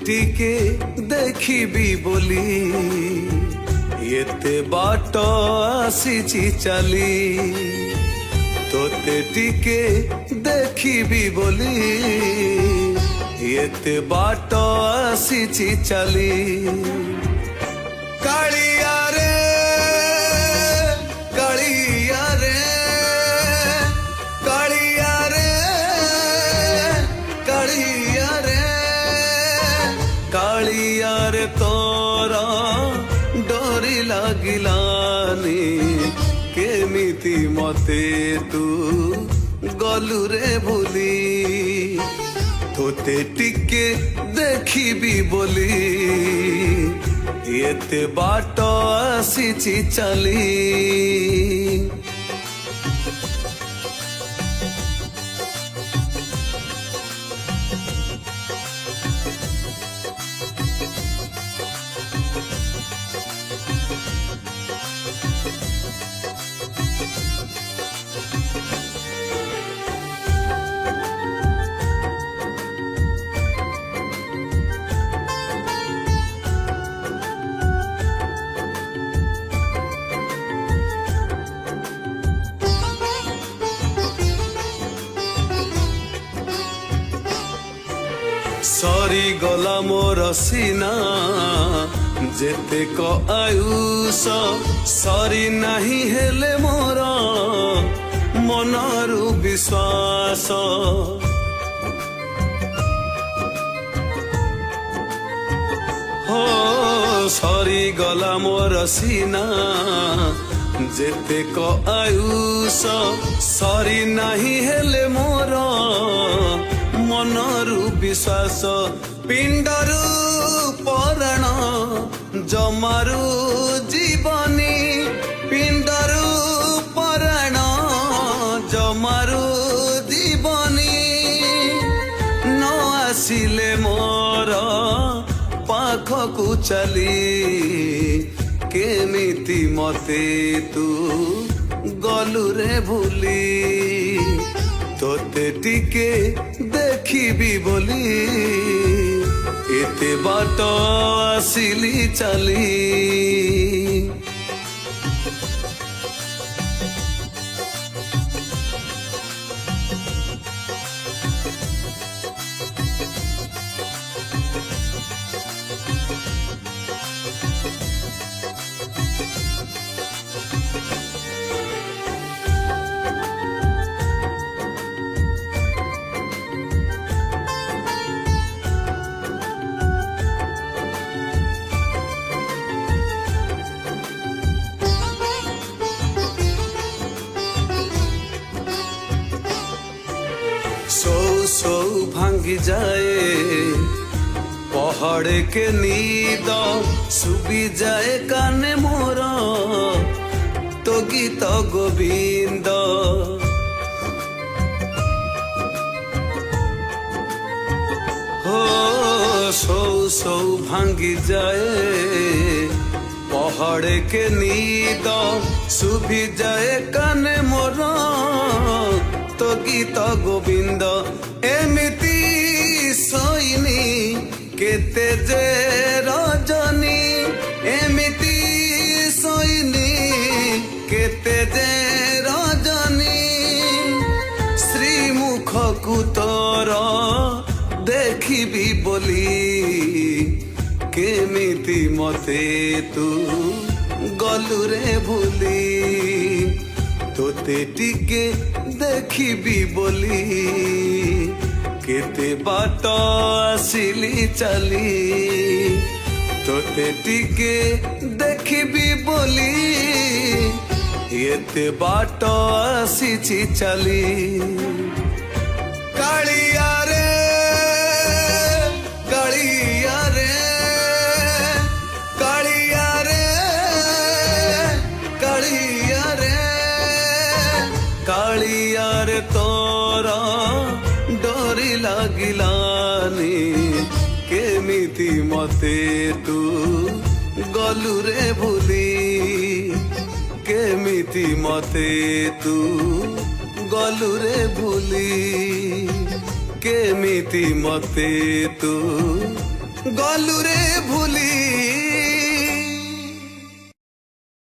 ଟିକେ ଦେଖିବି ବୋଲି ଏତେ ବାଟ ଆସିଛି ଚାଲି ତୋତେ ଟିକେ ଦେଖିବି ବୋଲି ଏତେ ବାଟ ଆସିଛି ଚାଲି କାଳିଆ ରେ କାଳିଆ ରେ କାଳିଆ ରେ କାଳିଆ ରେ କାଳିଆ ରେ ତୋର ଡୋରି ଲାଗିଲାନି କେମିତି ମତେ ତୁ ଗଲୁ ରେ ଭୁଲି ତୋତେ ଟିକେ ଦେଖିବି ବୋଲି ଏତେ ବାଟ ଆସିଛି ଚାଲି সরি গলা মোর সিনা যেতেক আয়ুষ সরি নাহি হেলে মোর মনরু বিশ্বাস হো সরি গলা মোর সিনা যেতেক আয়ুষ সরি নাহি হেলে মোর মনরু বিশ্বাস পিণ্ডরু পরাণ জমারু জীবনী পিণ্ডরু পরাণ জমারু জীবনী ন আসিলে মোর পাখকু চালি কেমিতি মতে তু গলু রে ভুলি তোতে টিকে ଦେଖିବି ବୋଲି ଏତେ ବାଟ ଆସିଲି ଚାଲି सौ भांगी जाए पहाड़ के नींद सुबी जाए काने मोर तो गीत गोविंद हो सौ भांगी जाए पहाड़ के नींद सुबी जाए काने मोर तो गीत गोविंद एमिति सोइनी केते जे रजनी एमिति सोइनी केते जे रजनी श्रीमुख को तोर देखिबी बोली केमिति मते तू गलु रे भूली तोते टिके देखिबी बोली केते बाट आसिली चाली तोते टिके देखिबी बोली एते बाट आसिछि चाली कालिया रे कालिया रे कालिया रे कालिया रे कालिया रे तोरा डोरी लागिलानी केमिति मते तू गलु रे भूली केमिति मते तू गलु रे भूली केमिति मते तू ଗଲୁରେ ଭୁଲି